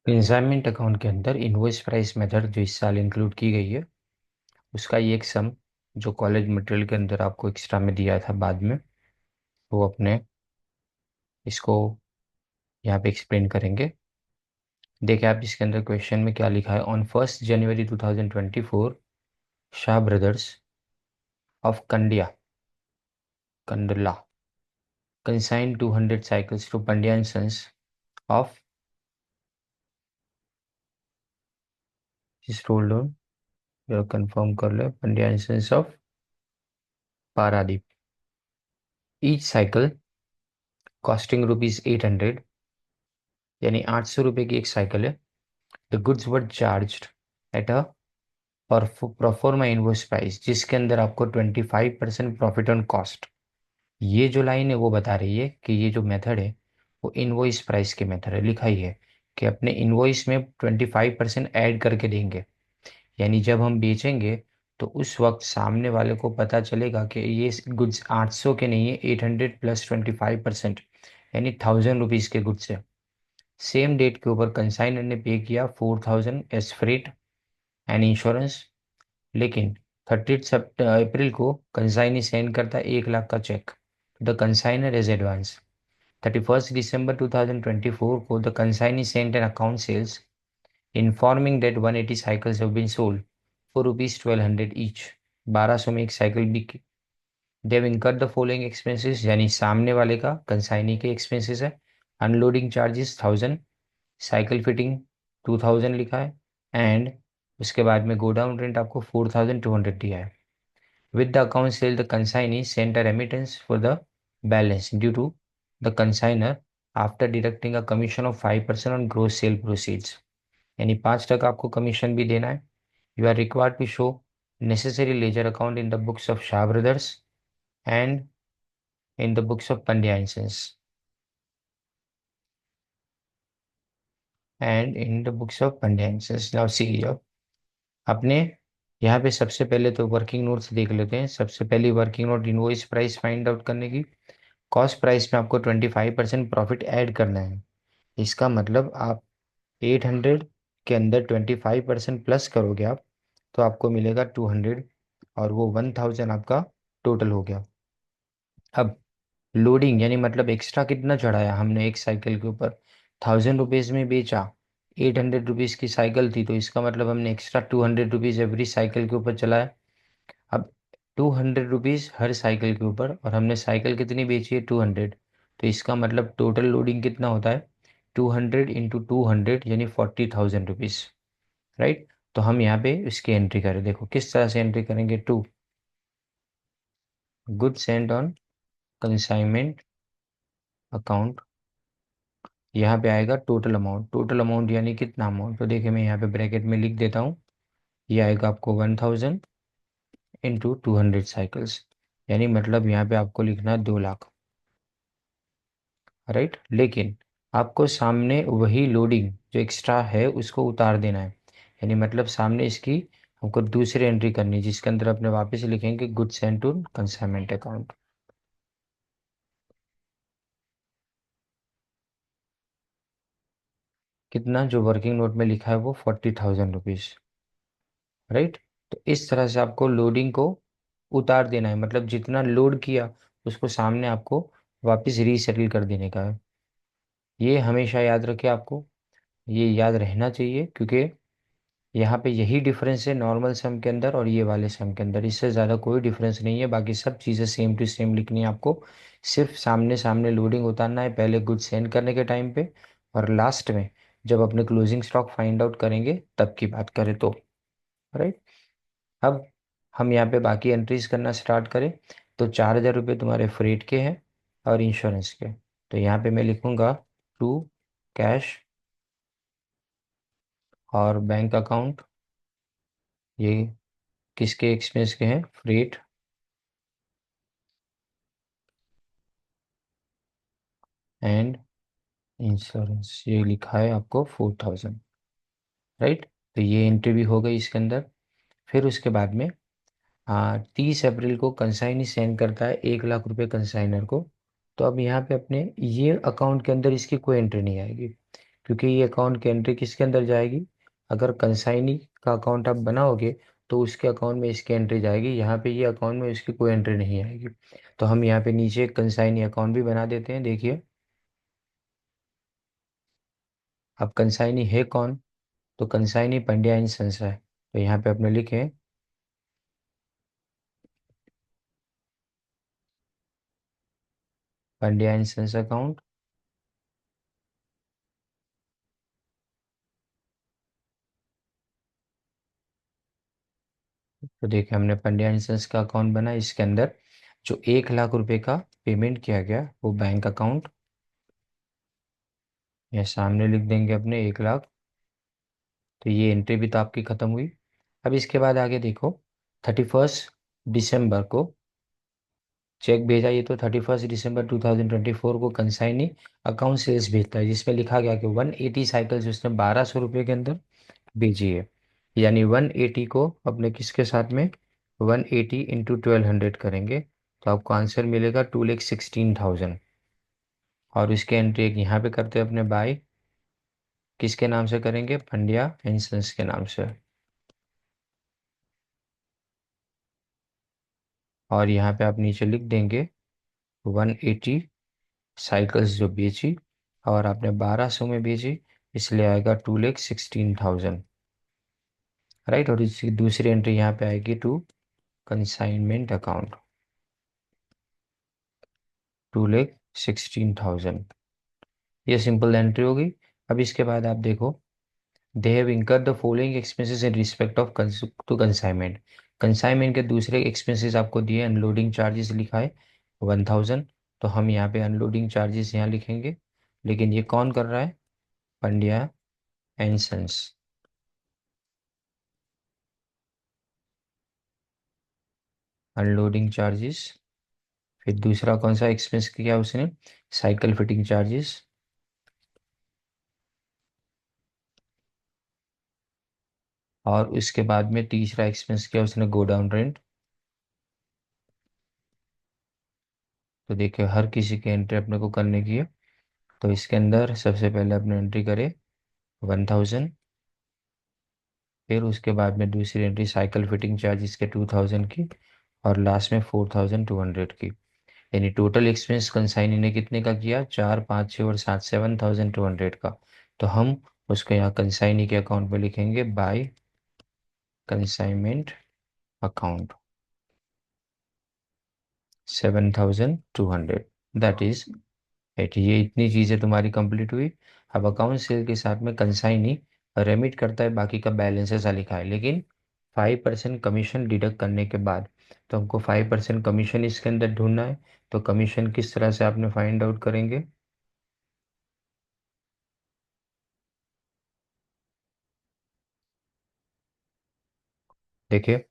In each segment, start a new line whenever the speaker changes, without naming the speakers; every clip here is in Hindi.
कंसाइनमेंट अकाउंट के अंदर इनवॉइस प्राइस मेथड जो इस साल इंक्लूड की गई है उसका ये एक सम जो कॉलेज मटेरियल के अंदर आपको एक्स्ट्रा में दिया था बाद में वो अपने इसको यहाँ पे एक्सप्लेन करेंगे। देखिए आप इसके अंदर क्वेश्चन में क्या लिखा है। On 1 January 2024 Shah brothers of Kandla consign 200 cycles to Pandya and sons of rolled on confirm कर लो Pandya and sons of Paradip. Each cycle costing ₹800 यानी 800 रुपये की एक साइकिल है। The goods were charged at a proforma invoice price जिसके अंदर आपको 25% प्रॉफिट ऑन कॉस्ट। ये जो लाइन है वो बता रही है कि ये जो मेथड है वो इनवॉइस प्राइस के मेथड है। लिखा ही है कि अपने इनवॉइस में 25% ऐड करके देंगे, यानी जब हम बेचेंगे तो उस वक्त सामने वाले को पता चलेगा कि ये गुड्स 800 के नहीं है, 800 प्लस 25% यानी 1000 रुपीज़ के गुड्स है। सेम डेट के ऊपर कंसाइनर ने पे किया 4000 एज फ्रेट एंड इंश्योरेंस, लेकिन 30 अप्रैल को कंसाइनी सेंड करता है 1 लाख का cheque the consignor as advance. 31 दिसंबर 2024 को the consignee sent an account sales informing that 180 cycles have been sold for ₹1200 each. 1200 में एक साइकिल बिकी। देव इनकर द फॉलोइंग एक्सपेंसेस, यानी सामने वाले का कंसाइनी के एक्सपेंसेस है। अनलोडिंग चार्जेस 1000, साइकिल फिटिंग 2000 लिखा है, एंड उसके बाद में गोडाउन रेंट आपको 4200 दिया है। With the account sale the consignee sent a remittance for the balance due to the consignor after deducting a commission of 5% on gross sale proceeds, यानी 5% आपको कमीशन भी देना है। You are required to show necessary ledger account in the books of Shah brothers and in the books of Pandya and sons and in the books of Pandya and sons. Now see अपने यहाँ पे सबसे पहले तो वर्किंग नोट्स देख लेते हैं। सबसे पहली working note invoice price find out करने की। कॉस्ट प्राइस में आपको 25% प्रॉफिट ऐड करना है। इसका मतलब आप 800 के अंदर 25% प्लस करोगे आप तो आपको मिलेगा 200 और वो 1000 आपका टोटल हो गया। अब लोडिंग यानी मतलब एक्स्ट्रा कितना चढ़ाया हमने एक साइकिल के ऊपर। 1000 रुपीज़ में बेचा, 800 रुपीज़ की साइकिल थी तो इसका मतलब हमने एक्स्ट्रा 200 रुपीज़ एवरी साइकिल के ऊपर चलाया। अब 200 रुपीज़ हर साइकिल के ऊपर और हमने साइकिल कितनी बेची है 200, तो इसका मतलब टोटल लोडिंग कितना होता है 200 × 200 यानी 40,000 रुपीज़। राइट। तो हम यहाँ पे इसकी एंट्री करें। देखो किस तरह से एंट्री करेंगे। To good sent on consignment account, यहाँ पे आएगा टोटल अमाउंट। टोटल अमाउंट यानी कितना अमाउंट, तो देखिए मैं यहाँ पे ब्रैकेट में लिख देता हूँ। ये आएगा आपको 1000 × 200 साइकिल्स, यानी मतलब यहाँ पे आपको लिखना है 2 लाख। राइट। लेकिन आपको सामने वही लोडिंग जो एक्स्ट्रा है उसको उतार देना है, यानी मतलब सामने इसकी हमको दूसरी एंट्री करनी है जिसके अंदर अपने वापस लिखेंगे good sent to consignment account. कितना जो वर्किंग नोट में लिखा है वो 40,000 रुपीज़। राइट। तो इस तरह से आपको लोडिंग को उतार देना है, मतलब जितना लोड किया उसको सामने आपको वापस रीसेटल कर देने का है। ये हमेशा याद रखे आपको, ये याद रहना चाहिए क्योंकि यहाँ पे यही डिफरेंस है नॉर्मल सम के अंदर और ये वाले सम के अंदर। इससे ज़्यादा कोई डिफरेंस नहीं है, बाकी सब चीज़ें सेम टू सेम लिखनी है आपको। सिर्फ सामने सामने लोडिंग उतारना है, पहले गुड्स सेंड करने के टाइम पे और लास्ट में जब अपने क्लोजिंग स्टॉक फाइंड आउट करेंगे तब की बात करें तो। राइट। अब हम यहाँ पे बाकी एंट्रीज करना स्टार्ट करें तो 4,000 रुपये तुम्हारे फ्रेट के हैं और इंश्योरेंस के। तो यहाँ पे मैं लिखूंगा टू कैश और बैंक अकाउंट, ये किसके एक्सपेंस के हैं, फ्रेट एंड इंश्योरेंस, ये लिखा है आपको 4000। राइट। तो ये एंट्री भी हो गई इसके अंदर। फिर उसके बाद में 30 अप्रैल को कंसाइनी सेंड करता है 1 लाख रुपए कंसाइनर को। तो अब यहाँ पे अपने ये अकाउंट के अंदर इसकी कोई एंट्री नहीं आएगी। क्योंकि ये अकाउंट की एंट्री किसके अंदर जाएगी, अगर कंसाइनी का अकाउंट आप बनाओगे तो उसके अकाउंट में इसकी एंट्री जाएगी, यहाँ पे ये अकाउंट में इसकी कोई एंट्री नहीं आएगी। तो हम यहाँ पे नीचे कंसाइनी अकाउंट भी बना देते हैं। देखिए अब कंसाइनी है कौन, तो कंसाइनी पंड्या एंड सन्स है। तो यहाँ पे अपने लिखे पंड्या एंड सन्स अकाउंट। तो देखिए हमने पंड्या एंड सन्स का अकाउंट बना, इसके अंदर जो 1 लाख रुपए का पेमेंट किया गया वो बैंक अकाउंट, या सामने लिख देंगे अपने 1 लाख। तो ये एंट्री भी तो आपकी खत्म हुई। अब इसके बाद आगे देखो, 31 दिसंबर को चेक भेजा, ये तो 31 दिसंबर 2024 को कंसाइनी अकाउंट सेल्स भेजता है, जिसमें लिखा गया कि 180 साइकिल्स उसने 1200 रुपये के अंदर भेजी है। यानी 180 को अपने किसके साथ में 180 इंटू 1200 करेंगे तो आपको आंसर मिलेगा 2,16,000। और इसके एंट्री एक यहाँ पे करते हैं अपने बाय, किसके नाम से करेंगे, पंड्या एंड सन्स के नाम से। और यहाँ पे आप नीचे लिख देंगे 180 साइकिल्स जो बेची, और आपने 1200 में बेची, इसलिए आएगा 2,16,000। राइट, और इसकी दूसरी एंट्री यहाँ पे आएगी टू कंसाइनमेंट अकाउंट, 2,16,000। ये सिंपल एंट्री होगी। अब इसके बाद आप देखो, they have incurred the following expenses in respect of to consignment. Consignment के दूसरे एक्सपेंसेस आपको दिए, अनलोडिंग चार्जेस लिखा है 1,000। तो हम यहाँ पे अनलोडिंग चार्जेस यहाँ लिखेंगे, लेकिन ये कौन कर रहा है, Pandya and sons. Unloading charges, फिर दूसरा कौन सा एक्सपेंस किया उसने, साइकिल फिटिंग चार्जेस। और उसके बाद में तीसरा एक्सपेंस किया उसने गोडाउन रेंट। तो देखिए हर किसी की एंट्री अपने को करने की है। तो इसके अंदर सबसे पहले अपने एंट्री करें 1,000, फिर उसके बाद में दूसरी एंट्री साइकिल फिटिंग चार्जेस के 2,000 की, और लास्ट में 4,200 की। यानी टोटल एक्सपेंस कंसाइनी ने कितने का किया, 4, 5, 6 और 7, 7,200 का। तो हम उसको यहाँ कंसाइनी के अकाउंट में लिखेंगे by consignment account 7,200। That is at, ये इतनी चीज़ें तुम्हारी कंप्लीट हुई। अब अकाउंट सेल के साथ में कंसाइनी रेमिट करता है, बाकी का बैलेंस ऐसा लिखा है, लेकिन 5% कमीशन डिडक्ट करने के बाद। तो हमको 5% कमीशन इसके अंदर ढूंढना है। तो कमीशन किस तरह से आपने फाइंड आउट करेंगे, देखिए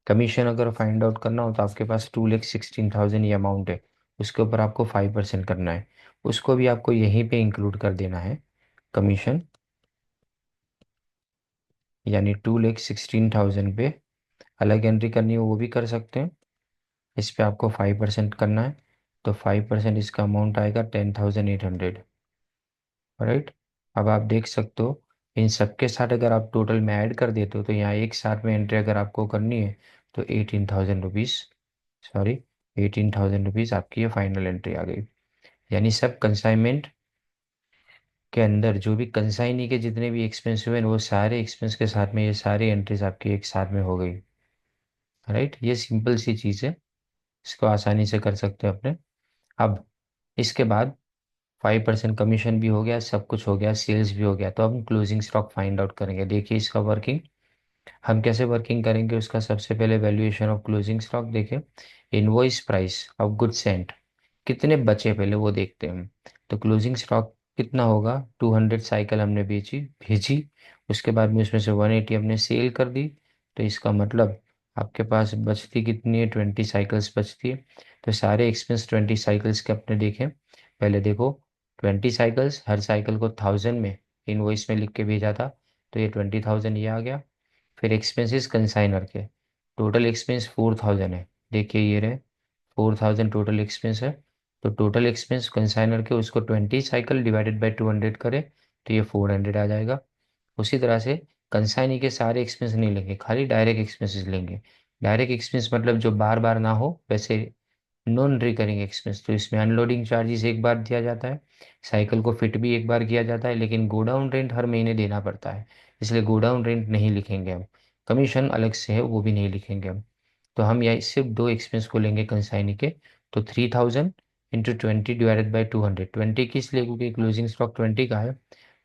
कमीशन अगर फाइंड आउट करना हो तो आपके पास 2,16,000 ये अमाउंट है, उसके ऊपर आपको 5% करना है, उसको भी आपको यहीं पे इंक्लूड कर देना है कमीशन। यानी 2,16,000 पे अलग एंट्री करनी हो वो भी कर सकते हैं, इस पे आपको 5% करना है। तो 5% इसका अमाउंट आएगा 10,800। राइट, अब आप देख सकते हो इन सबके साथ अगर आप टोटल में ऐड कर देते हो तो यहाँ एक साथ में एंट्री अगर आपको करनी है तो 18,000 रुपीज़, सॉरी 18,000 रुपीज़ आपकी ये फाइनल एंट्री आ गई। यानी सब कंसाइनमेंट के अंदर जो भी कंसाइनी के जितने भी एक्सपेंस हुए वो सारे एक्सपेंस के साथ में ये सारी एंट्रीज आपकी एक साथ में हो गई। राइट, ये सिंपल सी चीज़ है, इसको आसानी से कर सकते हो अपने। अब इसके बाद 5% कमीशन भी हो गया, सब कुछ हो गया, सेल्स भी हो गया, तो अब हम क्लोजिंग स्टॉक फाइंड आउट करेंगे। देखिए इसका वर्किंग हम कैसे वर्किंग करेंगे, उसका सबसे पहले वैल्यूएशन ऑफ क्लोजिंग स्टॉक देखें। Invoice price of goods Saint, कितने बचे पहले वो देखते हैं हम। तो क्लोजिंग स्टॉक कितना होगा, 200 साइकिल हमने बेची भेजी, उसके बाद में उसमें से 180 हमने सेल कर दी। तो इसका मतलब आपके पास बचती कितनी है, 20 साइकिल्स बचती है। तो सारे एक्सपेंस 20 साइकिल्स के अपने देखें। पहले देखो 20 साइकिल्स, हर साइकिल को 1,000 में इनवॉइस में लिख के भेजा था, तो ये 20,000 ये आ गया। फिर एक्सपेंसेस कंसाइनर के, टोटल एक्सपेंस 4,000 है, देखिए ये रहे 4,000 टोटल एक्सपेंस है। तो टोटल एक्सपेंस कंसाइनर के उसको 20 साइकिल डिवाइडेड बाई 200 करें तो ये 400 आ जाएगा। उसी तरह से कंसाइनी के सारे एक्सपेंस नहीं लेंगे, खाली डायरेक्ट एक्सपेंसेस लेंगे। डायरेक्ट एक्सपेंस मतलब जो बार बार ना हो, वैसे नॉन रिकरिंग एक्सपेंस। तो इसमें अनलोडिंग चार्जेस एक बार दिया जाता है, साइकिल को फिट भी एक बार किया जाता है, लेकिन गोडाउन रेंट हर महीने देना पड़ता है, इसलिए गोडाउन रेंट नहीं लिखेंगे हम। कमीशन अलग से है, वो भी नहीं लिखेंगे हम। तो हम यहाँ सिर्फ दो एक्सपेंस को लेंगे कंसाइनी के। तो 3000 इंटू 20 डिवाइडेड बाई 200। 20 किस लिए, क्योंकि क्लोजिंग स्टॉक 20 का है,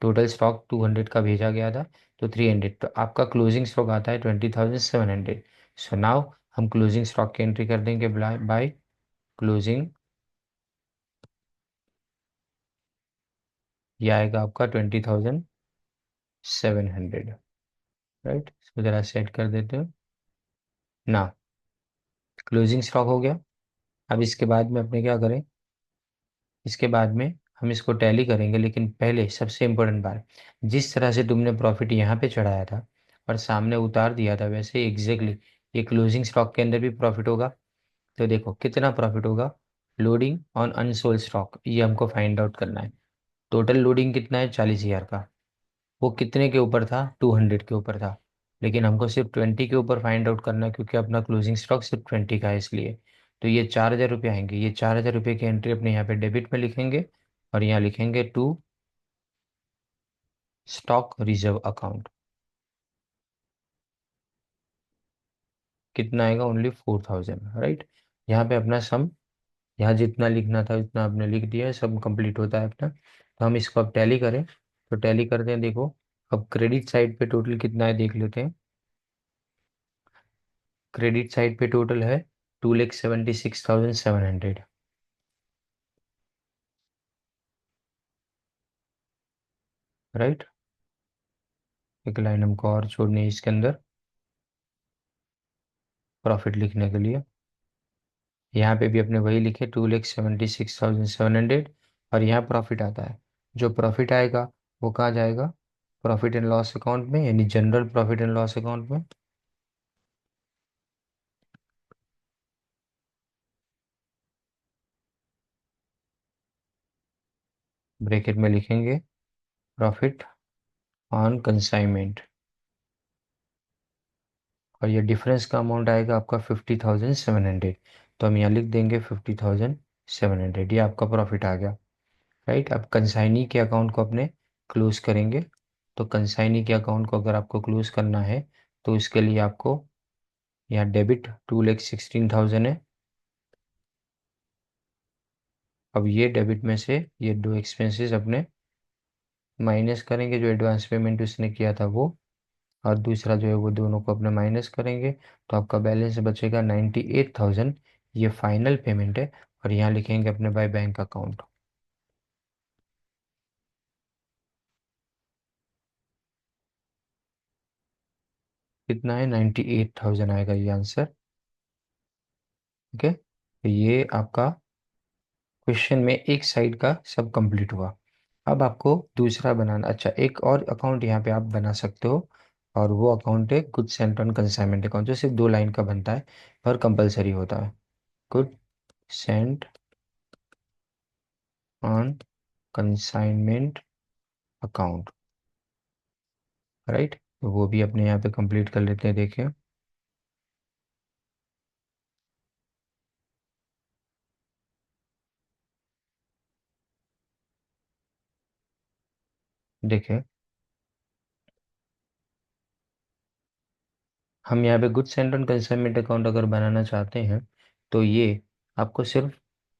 टोटल स्टॉक 200 का भेजा गया था, तो 300। तो आपका क्लोजिंग स्टॉक आता है 20,700। सो नाउ हम क्लोजिंग स्टॉक की एंट्री कर देंगे बाय क्लोजिंग। ये आएगा आपका 20,700। राइट, इसको जरा सेट कर देते हो ना। क्लोजिंग स्टॉक हो गया। अब इसके बाद में अपने क्या करें, इसके बाद में हम इसको टैली करेंगे, लेकिन पहले सबसे इम्पोर्टेंट बात, जिस तरह से तुमने प्रॉफिट यहाँ पे चढ़ाया था और सामने उतार दिया था, वैसे एग्जैक्टली ये क्लोजिंग स्टॉक के अंदर भी प्रॉफिट होगा। तो देखो कितना प्रॉफिट होगा। लोडिंग ऑन अनसोल्ड स्टॉक, ये हमको फाइंड आउट करना है। टोटल लोडिंग कितना है, 40,000 का। वो कितने के ऊपर था, 200 के ऊपर था, लेकिन हमको सिर्फ 20 के ऊपर फाइंड आउट करना है, क्योंकि अपना क्लोजिंग स्टॉक सिर्फ 20 का है इसलिए। तो ये 4,000 रुपये आएंगे। ये 4,000 रुपये की एंट्री अपने यहाँ पे डेबिट में लिखेंगे, और यहाँ लिखेंगे टू स्टॉक रिजर्व अकाउंट। कितना आएगा, ओनली 4,000। राइट, यहाँ पे अपना सम, यहाँ जितना लिखना था उतना आपने लिख दिया है, सब कंप्लीट होता है अपना। तो हम इसको अब टैली करें, तो टैली करते हैं। देखो अब क्रेडिट साइड पे टोटल कितना है देख लेते हैं। क्रेडिट साइड पे टोटल है 2,76,700। राइट, एक लाइन हमको और छोड़नी है इसके अंदर प्रॉफिट लिखने के लिए। यहाँ पे भी अपने वही लिखे 2,76,700, और यहाँ प्रॉफिट आता है। जो प्रॉफिट आएगा वो कहाँ जाएगा, प्रॉफिट एंड लॉस अकाउंट में, यानी general profit and loss account में। ब्रैकेट में लिखेंगे प्रॉफिट ऑन कंसाइनमेंट, और ये डिफरेंस का अमाउंट आएगा आपका 50,700। तो हम यहाँ लिख देंगे 50,700, ये आपका प्रॉफिट आ गया। राइट, अब कंसाइनी के अकाउंट को अपने क्लोज करेंगे। तो कंसाइनी के अकाउंट को अगर आपको क्लोज करना है, तो इसके लिए आपको यहाँ डेबिट 2,16,000 है। अब ये डेबिट में से ये दो एक्सपेंसेस अपने माइनस करेंगे, जो एडवांस पेमेंट उसने किया था वो, और दूसरा जो है वो दोनों को अपने माइनस करेंगे। तो आपका बैलेंस बचेगा 98,000। ये फाइनल पेमेंट है, और यहाँ लिखेंगे अपने बाय बैंक अकाउंट। कितना है, 98,000 आएगा ये आंसर। ओके, तो ये आपका क्वेश्चन में एक साइड का सब कंप्लीट हुआ। अब आपको दूसरा बनाना, अच्छा एक और अकाउंट यहाँ पे आप बना सकते हो, और वो अकाउंट है good sent on consignment account, जो सिर्फ 2 लाइन का बनता है पर कंपलसरी होता है। Good sent on consignment account. Right, तो वो भी अपने यहाँ पे कंप्लीट कर लेते हैं। देखिए, देखिए हम यहाँ पे good sent on consignment account अगर बनाना चाहते हैं, तो ये आपको सिर्फ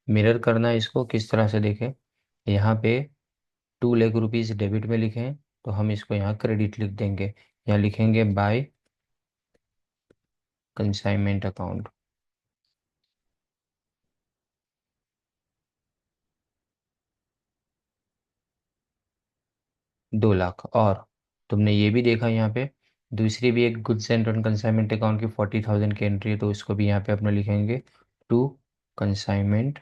मिरर करना है। इसको किस तरह से देखें, यहाँ पे 2 लाख रुपीज़ डेबिट में लिखें, तो हम इसको यहाँ क्रेडिट लिख देंगे। यहाँ लिखेंगे बाय कंसाइनमेंट अकाउंट। 2 लाख। और तुमने ये भी देखा यहाँ पे दूसरी भी एक goods and on consignment account की 40,000 की एंट्री है, तो इसको भी यहाँ पे अपने लिखेंगे टू कंसाइनमेंट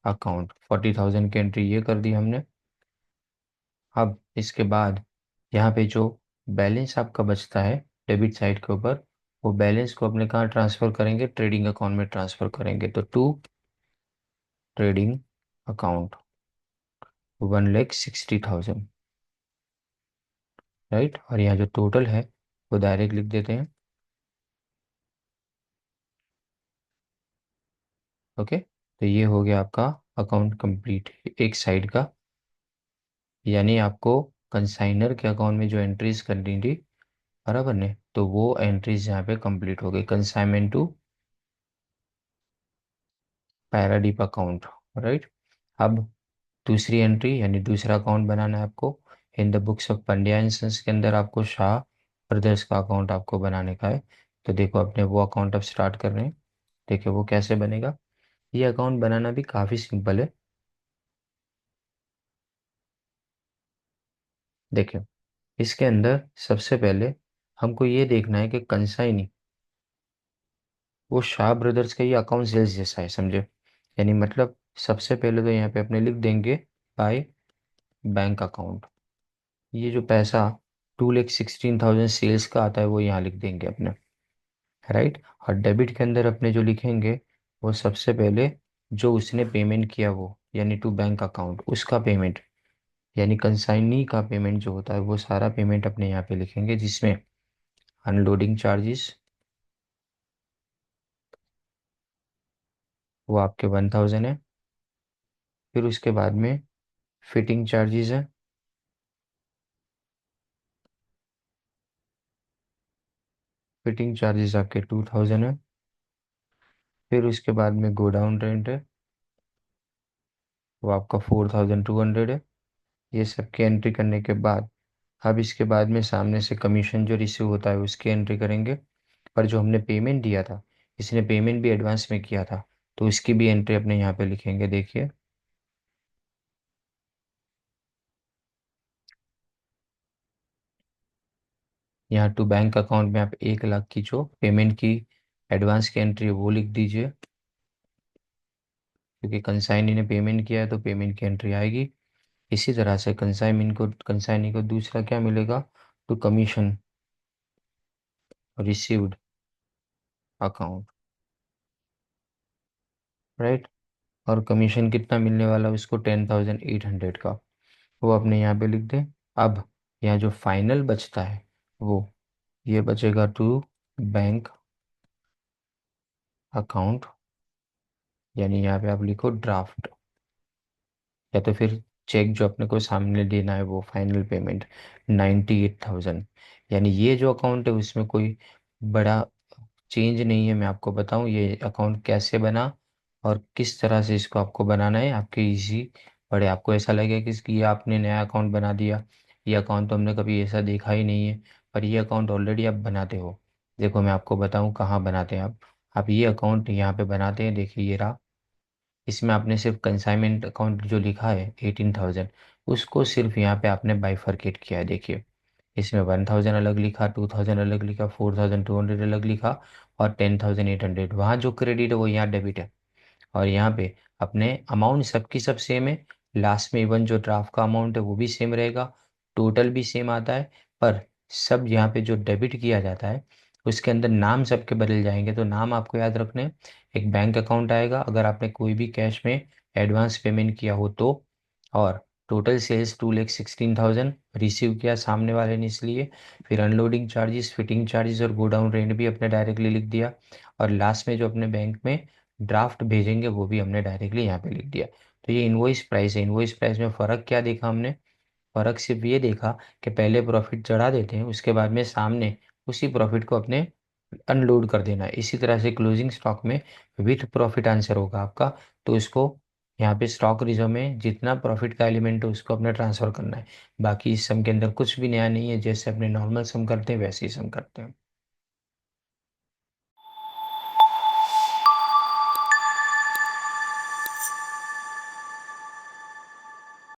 अकाउंट। 40,000 की एंट्री ये कर दी हमने। अब इसके बाद यहाँ पे जो बैलेंस आपका बचता है डेबिट साइड के ऊपर, वो बैलेंस को अपने कहाँ ट्रांसफर करेंगे, ट्रेडिंग अकाउंट में ट्रांसफर करेंगे। तो टू ट्रेडिंग अकाउंट। 1,60,000, राइट। और यहाँ जो टोटल है वो डायरेक्ट लिख देते हैं। ओके, तो ये हो गया आपका अकाउंट कंप्लीट एक साइड का। यानी आपको कंसाइनर के अकाउंट में जो एंट्रीज करनी थी, बराबर ने, तो वो एंट्रीज यहाँ पे कंप्लीट हो गई। Consignment to Paradip account, right. अब दूसरी एंट्री यानी दूसरा अकाउंट बनाना है आपको। In the books of Pandya and sons के अंदर आपको शाह ब्रदर्स का अकाउंट आपको बनाने का है। तो देखो अपने वो अकाउंट अब स्टार्ट कर रहे हैं। देखिए वो कैसे बनेगा। ये अकाउंट बनाना भी काफ़ी सिंपल है। देखिए इसके अंदर सबसे पहले हमको ये देखना है कि कंसाइनी वो शाह ब्रदर्स का ये अकाउंट सेल्स जैसा है, समझे। यानी मतलब सबसे पहले तो यहाँ पे अपने लिख देंगे बाय बैंक अकाउंट। ये जो पैसा 2,16,000 सेल्स का आता है वो यहाँ लिख देंगे अपने, राइट। और डेबिट के अंदर अपने जो लिखेंगे वो सबसे पहले जो उसने पेमेंट किया वो, यानी टू बैंक अकाउंट उसका पेमेंट, यानी कंसाइनी का पेमेंट जो होता है वो सारा पेमेंट अपने यहाँ पे लिखेंगे, जिसमें अनलोडिंग चार्जेस वो आपके 1,000 है। फिर उसके बाद में फिटिंग चार्जेस है, फिटिंग चार्जेस आपके 2,000 है। फिर उसके बाद में गोडाउन रेंट है, वो आपका 4,200 है। ये सब की एंट्री करने के बाद अब इसके बाद में सामने से कमीशन जो रिसीव होता है उसकी एंट्री करेंगे। पर जो हमने पेमेंट दिया था, इसने पेमेंट भी एडवांस में किया था, तो इसकी भी एंट्री अपने यहाँ पे लिखेंगे। देखिए यहाँ टू बैंक अकाउंट में आप 1 लाख की जो पेमेंट की एडवांस की एंट्री है वो लिख दीजिए, क्योंकि कंसाइनी ने पेमेंट किया है तो पेमेंट की एंट्री आएगी। इसी तरह से कंसाइनी को दूसरा क्या मिलेगा, to commission received account, right. और कमीशन कितना मिलने वाला है उसको, 10,800 का, वो अपने यहाँ पे लिख दें। अब यहाँ जो फाइनल बचता है वो ये बचेगा टू बैंक अकाउंट, यानी यहाँ पे आप लिखो ड्राफ्ट, या तो फिर चेक जो अपने को सामने देना है वो फाइनल पेमेंट 98,000। यानी ये जो अकाउंट है उसमें कोई बड़ा चेंज नहीं है। मैं आपको बताऊं ये अकाउंट कैसे बना और किस तरह से इसको आपको बनाना है, आपके इजी बड़े। आपको ऐसा लगेगा कि इसकी ये आपने नया अकाउंट बना दिया, ये अकाउंट तो हमने कभी ऐसा देखा ही नहीं है, पर ये अकाउंट ऑलरेडी आप बनाते हो। देखो मैं आपको बताऊं कहाँ बनाते हैं आप ये अकाउंट यहाँ पे बनाते हैं। देखिए ये रहा। इसमें आपने सिर्फ कंसाइनमेंट अकाउंट जो लिखा है 18,000, उसको सिर्फ यहाँ पे आपने बाइफरकेट किया है। देखिए इसमें 1,000 अलग लिखा, 2,000 अलग लिखा, 4,200 अलग लिखा, और 10,800 वहाँ जो क्रेडिट है वो यहाँ डेबिट है। और यहाँ पे अपने अमाउंट सबकी सब सेम है। लास्ट में इवन जो ड्राफ्ट का अमाउंट है वो भी सेम रहेगा, टोटल भी सेम आता है। पर सब यहाँ पे जो डेबिट किया जाता है उसके अंदर नाम सबके बदल जाएंगे। तो नाम आपको याद रखने हैं। एक बैंक अकाउंट आएगा अगर आपने कोई भी कैश में एडवांस पेमेंट किया हो तो, और टोटल सेल्स 2,16,000 रिसीव किया सामने वाले ने इसलिए। फिर अनलोडिंग चार्जेस, फिटिंग चार्जेस और गोडाउन रेंट भी अपने डायरेक्टली लिख दिया। और लास्ट में जो अपने बैंक में ड्राफ्ट भेजेंगे वो भी हमने डायरेक्टली यहाँ पे लिख दिया। तो ये इनवॉइस प्राइस है। इनवॉइस प्राइस में फ़र्क क्या देखा हमने, फ़र्क सिर्फ ये देखा कि पहले प्रॉफिट चढ़ा देते हैं, उसके बाद में सामने उसी प्रॉफिट को अपने अनलोड कर देना है। इसी तरह से क्लोजिंग स्टॉक में विथ प्रॉफिट आंसर होगा आपका। तो इसको यहाँ पे स्टॉक रिजर्व में जितना प्रॉफिट का एलिमेंट है उसको अपने ट्रांसफर करना है। बाकी इस सम के अंदर कुछ भी नया नहीं है, जैसे अपने नॉर्मल सम करते हैं वैसे ही सम करते हैं।